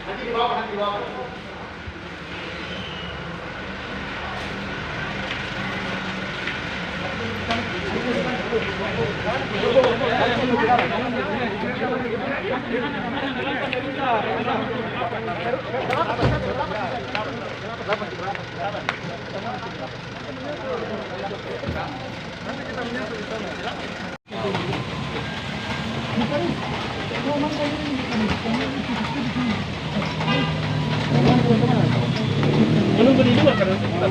Nanti dibawa, nanti dibawa. Menunggu di luar karena kita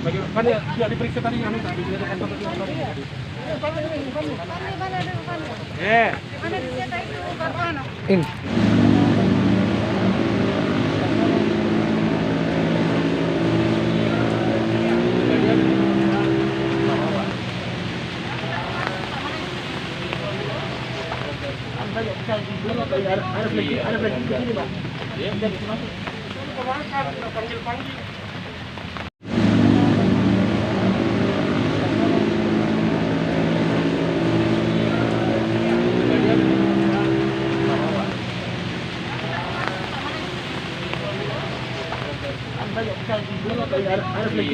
bagaimana sudah diperiksa tadi yang minta di kantor tadi. In. Ada lagi begini, Pak. Ya, jadi masuk. Panggil.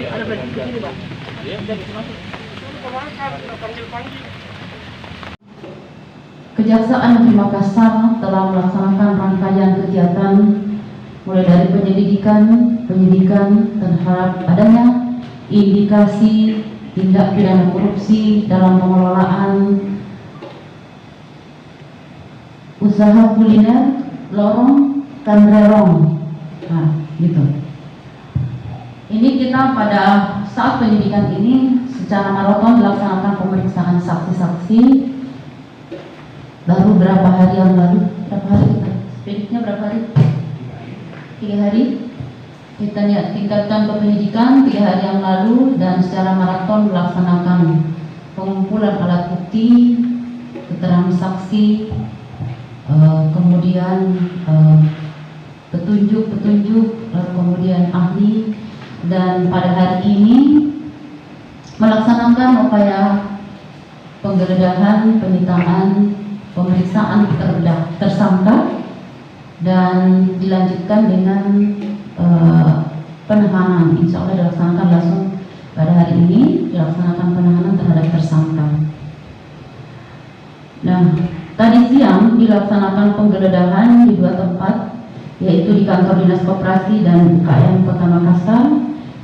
Ada lagi begini, Pak. Ya, jadi masuk. Panggil. Kejaksaan Negeri Makassar telah melaksanakan rangkaian kegiatan mulai dari penyidikan terhadap adanya indikasi tindak pidana korupsi dalam pengelolaan usaha kuliner lorong Kandrerong. Nah, gitu. Ini kita pada saat penyidikan ini secara maraton dilaksanakan pemeriksaan saksi-saksi. Baru berapa hari yang lalu, speditnya berapa hari? 3 hari. Kita tingkatkan ke penyidikan 3 hari yang lalu dan secara maraton melaksanakan pengumpulan alat bukti, keterangan saksi, kemudian petunjuk, kemudian ahli, dan pada hari ini melaksanakan upaya penggeledahan, penyitaan, pemeriksaan tersangka dan dilanjutkan dengan penahanan. Insya Allah dilaksanakan langsung pada hari ini, dilaksanakan penahanan terhadap tersangka. Nah, tadi siang dilaksanakan penggeledahan di 2 tempat, yaitu di kantor Dinas Koperasi dan UKM Kota Makassar.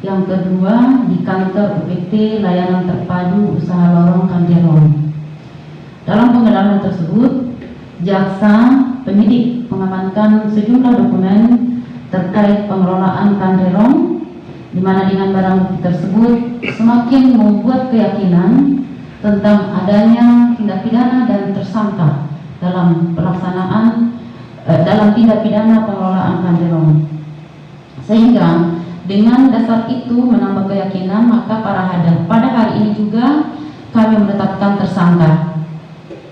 Yang kedua di kantor UPT Layanan Terpadu Usaha Lorong Kandrerong. Dalam penggeledahan tersebut, jaksa penyidik mengamankan sejumlah dokumen terkait pengelolaan Kandrerong, di mana dengan barang bukti tersebut semakin membuat keyakinan tentang adanya tindak pidana dan tersangka dalam pelaksanaan dalam tindak pidana pengelolaan Kandrerong. Sehingga dengan dasar itu menambah keyakinan, maka pada hari ini juga kami menetapkan tersangka,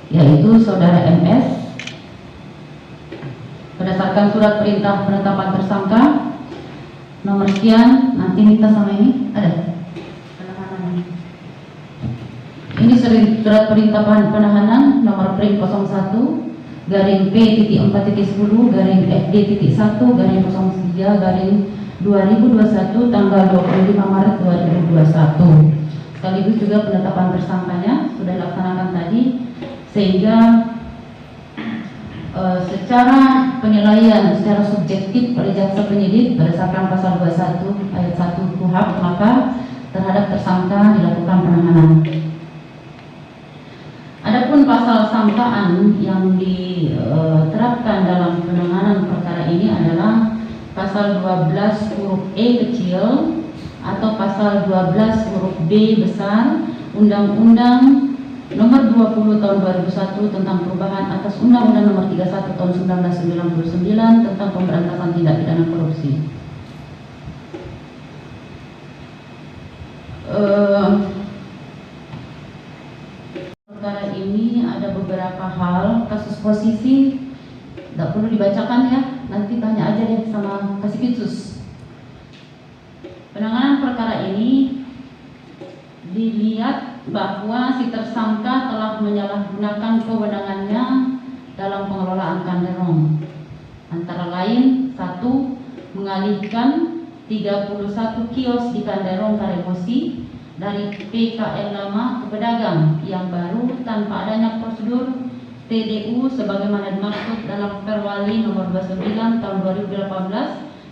yaitu saudara MS berdasarkan surat perintah penetapan tersangka nomor sekian. Nanti minta sama ini ada penahanan. Ini surat perintah penahanan nomor prim 01 garing P.4.10 garing FD.1 garing 03 garing 2021 tanggal 25 Maret 2021. Sekaligus juga penetapan tersangkanya sudah dilaksanakan tadi, sehingga secara penilaian secara subjektif oleh jaksa penyidik berdasarkan pasal 21 ayat 1 KUHP, maka terhadap tersangka dilakukan penahanan. Adapun pasal sangkaan yang diterapkan dalam penanganan perkara ini adalah pasal 12 huruf E kecil atau pasal 12 huruf B besar Undang-Undang Nomor 20 Tahun 2001 tentang perubahan atas Undang-Undang Nomor 31 Tahun 1999 tentang pemberantasan tindak pidana korupsi. Perkara ini ada beberapa hal, kasus posisi tidak perlu dibacakan ya, nanti tanya aja deh sama Kasipitsus. Penanganan perkara ini dilihat bahwa si tersangka telah menyalahgunakan kewenangannya dalam pengelolaan Kanderong, antara lain 1. Mengalihkan 31 kios di Kanderong Karemosi dari PKN lama ke pedagang yang baru tanpa adanya prosedur TDU sebagaimana dimaksud dalam Perwali nomor 29 tahun 2018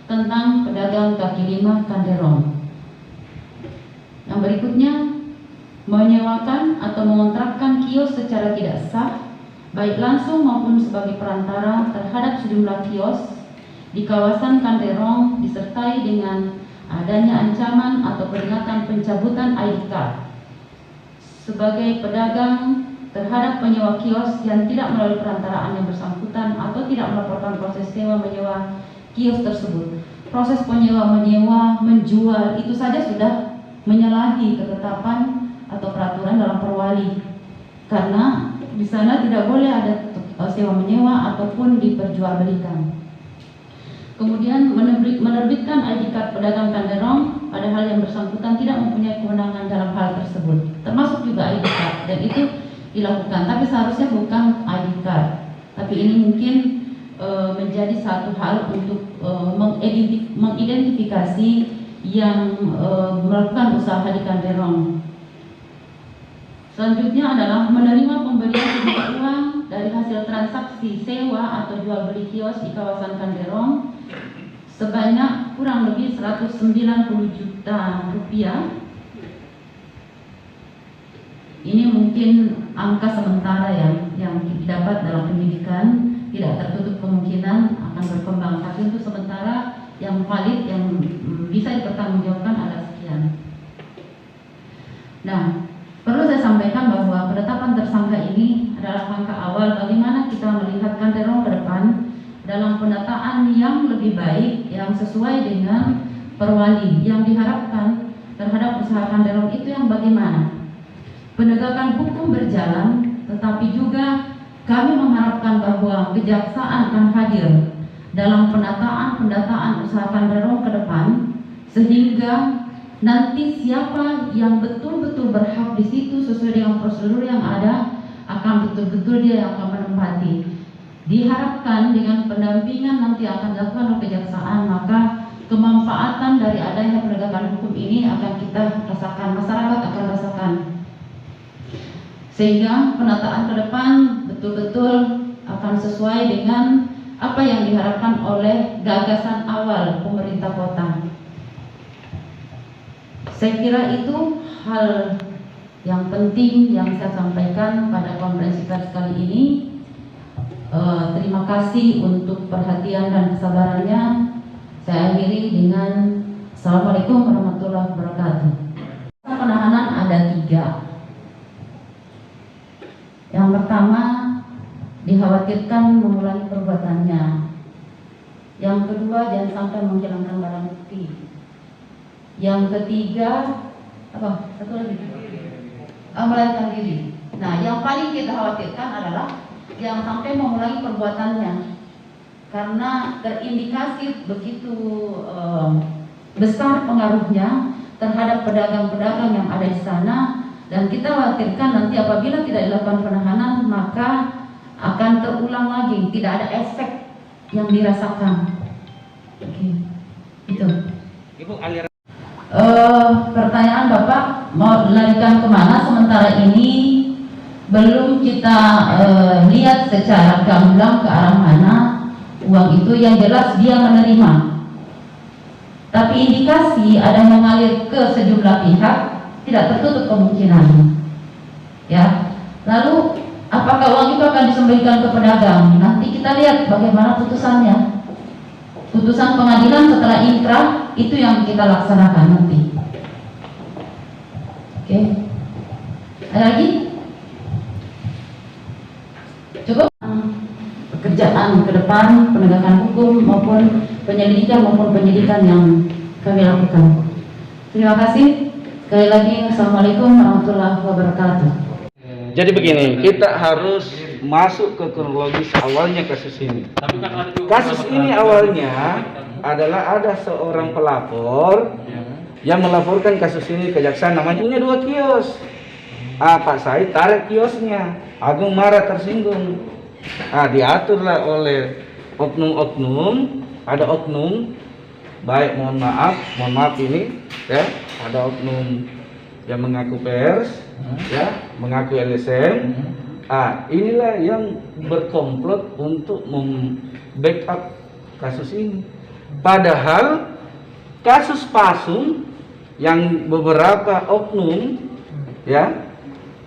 tentang pedagang kaki lima Kanderong. Yang berikutnya, menyewakan atau mengontrakkan kios secara tidak sah, baik langsung maupun sebagai perantara terhadap sejumlah kios di kawasan Kanderong disertai dengan adanya ancaman atau peringatan pencabutan ID card sebagai pedagang terhadap penyewa kios yang tidak melalui perantaraan yang bersangkutan atau tidak melaporkan proses sewa menyewa kios tersebut. Proses penyewa-menyewa, menjual itu saja sudah menyalahi ketetapan atau peraturan dalam Perwali, karena di sana tidak boleh ada sewa menyewa ataupun diperjualbelikan. Kemudian menerbitkan ID card pedagang Kanderong padahal yang bersangkutan tidak mempunyai kewenangan dalam hal tersebut, termasuk juga ID card, dan itu dilakukan, tapi seharusnya bukan ID card. Tapi ini mungkin menjadi satu hal untuk mengidentifikasi yang melakukan usaha di Kanderong. Selanjutnya adalah menerima pembelian sejumlah uang dari hasil transaksi sewa atau jual beli kios di kawasan Kanderong sebanyak kurang lebih 190 juta rupiah. Ini mungkin angka sementara yang didapat dalam penyidikan, tidak tertutup kemungkinan akan berkembang, tapi untuk sementara yang valid yang bisa dipertanggungjawabkan adalah sekian. Nah, perlu saya sampaikan bahwa penetapan tersangka ini adalah langkah awal bagaimana kita melihat Kanderong ke depan dalam penataan yang lebih baik, yang sesuai dengan Perwali. Yang diharapkan terhadap usaha Kanderong itu yang bagaimana? Penegakan hukum berjalan, tetapi juga kami mengharapkan bahwa kejaksaan akan hadir dalam pendataan usaha Kanderong ke depan, sehingga nanti siapa yang betul-betul berhak di situ sesuai dengan prosedur yang ada akan betul-betul dia yang akan menempati. Diharapkan dengan pendampingan nanti akan dilakukan oleh kejaksaan, maka kemanfaatan dari adanya penegakan hukum ini akan kita rasakan, masyarakat akan rasakan, sehingga penataan ke depan betul-betul akan sesuai dengan apa yang diharapkan oleh gagasan awal pemerintah kota. Saya kira itu hal yang penting yang saya sampaikan pada konferensi pers kali ini. Terima kasih untuk perhatian dan kesabarannya. Saya akhiri dengan Assalamualaikum warahmatullahi wabarakatuh. Penahanan ada 3. Yang pertama, dikhawatirkan mengulangi perbuatannya. Yang kedua, jangan sampai menghilangkan barang bukti. Yang ketiga, apa? Satu lagi. Melarikan diri. Nah, yang paling kita khawatirkan adalah jangan sampai mengulangi perbuatannya, karena terindikasi begitu besar pengaruhnya terhadap pedagang-pedagang yang ada di sana, dan kita khawatirkan nanti apabila tidak dilakukan penahanan maka akan terulang lagi, tidak ada efek yang dirasakan. Oke, itu. Ibu aliran. Pertanyaan Bapak mau dilarikan kemana? Sementara ini belum kita lihat secara gamblang ke arah mana uang itu. Yang jelas dia menerima, tapi indikasi ada mengalir ke sejumlah pihak tidak tertutup kemungkinan. Ya, lalu apakah uang itu akan disembunyikan ke pedagang? Nanti kita lihat bagaimana putusannya. Putusan pengadilan setelah inkrah itu yang kita laksanakan nanti. Oke. Ada lagi? Cukup? Pekerjaan ke depan, penegakan hukum maupun penyelidikan yang kami lakukan. Terima kasih. Sekali lagi, Assalamualaikum warahmatullahi wabarakatuh. Jadi begini, kita harus masuk ke kronologis awalnya kasus ini. Kasus ini awalnya adalah ada seorang pelapor yang melaporkan kasus ini ke jaksa, namanya punya 2 kios. Pak Said tarik kiosnya, Agung marah tersinggung. Diaturlah oleh oknum-oknum, ada oknum, baik mohon maaf ini ya, ada oknum yang mengaku pers, ya, mengaku LSM. Inilah yang berkomplot untuk membackup kasus ini. Padahal kasus Pasung yang beberapa oknum ya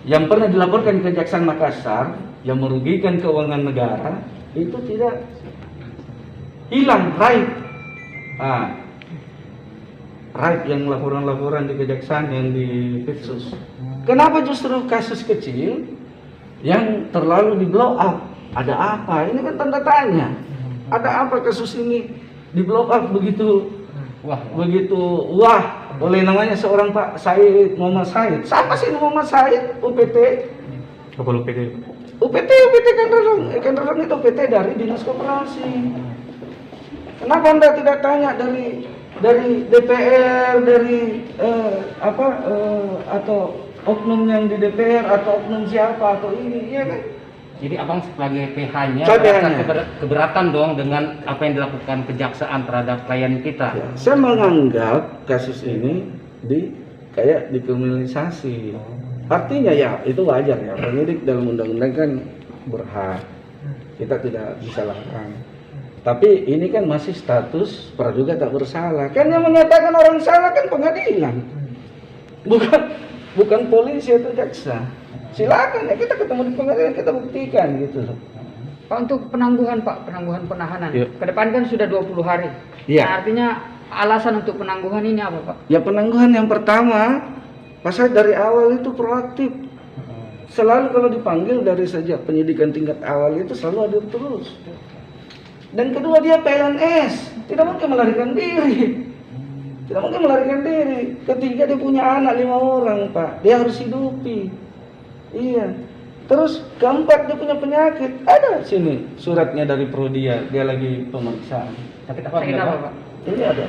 yang pernah dilaporkan ke Kejaksaan Makassar yang merugikan keuangan negara itu tidak hilang raib. Raib yang laporan-laporan di Kejaksaan yang di Pitsus. Kenapa justru kasus kecil yang terlalu di blow up? Ada apa? Ini kan tanda tanya. Ada apa kasus ini di blow up begitu wah oleh namanya seorang Pak Said, Muhammad Said. Siapa sih Muhammad Said? UPT. Apa UPT? UPT kan itu UPT dari Dinas Koperasi. Kenapa Anda tidak tanya dari DPR, dari atau oknum yang di DPR atau oknum siapa atau ini, ya kan? Jadi abang sebagai PH-nya PH-nya. keberatan dong dengan apa yang dilakukan kejaksaan terhadap klien kita. Ya, saya menganggap kasus ini kayak dikriminalisasi. Artinya ya itu wajar ya, penyidik dalam undang-undang kan berhak, kita tidak bisa larang. Tapi ini kan masih status praduga tak bersalah. Kan yang menyatakan orang salah kan pengadilan, bukan polisi atau jaksa. Silakan ya, kita ketemu di pengadilan, kita buktikan gitu loh. Pak, untuk penangguhan penahanan, Ya. ke depan kan sudah 20 hari. Iya. Nah, artinya alasan untuk penangguhan ini apa, Pak? Ya penangguhan yang pertama, Pak Said dari awal itu proaktif. Selalu kalau dipanggil dari sejak penyidikan tingkat awal itu selalu hadir terus. Dan kedua dia PNS, tidak mungkin melarikan diri. Ketiga dia punya anak 5 orang, Pak. Dia harus hidupi. Iya. Terus keempat dia punya penyakit. Ada sini suratnya dari Prodia, dia lagi pemeriksaan. Sakit Sakit apa, Pak? Ini ada.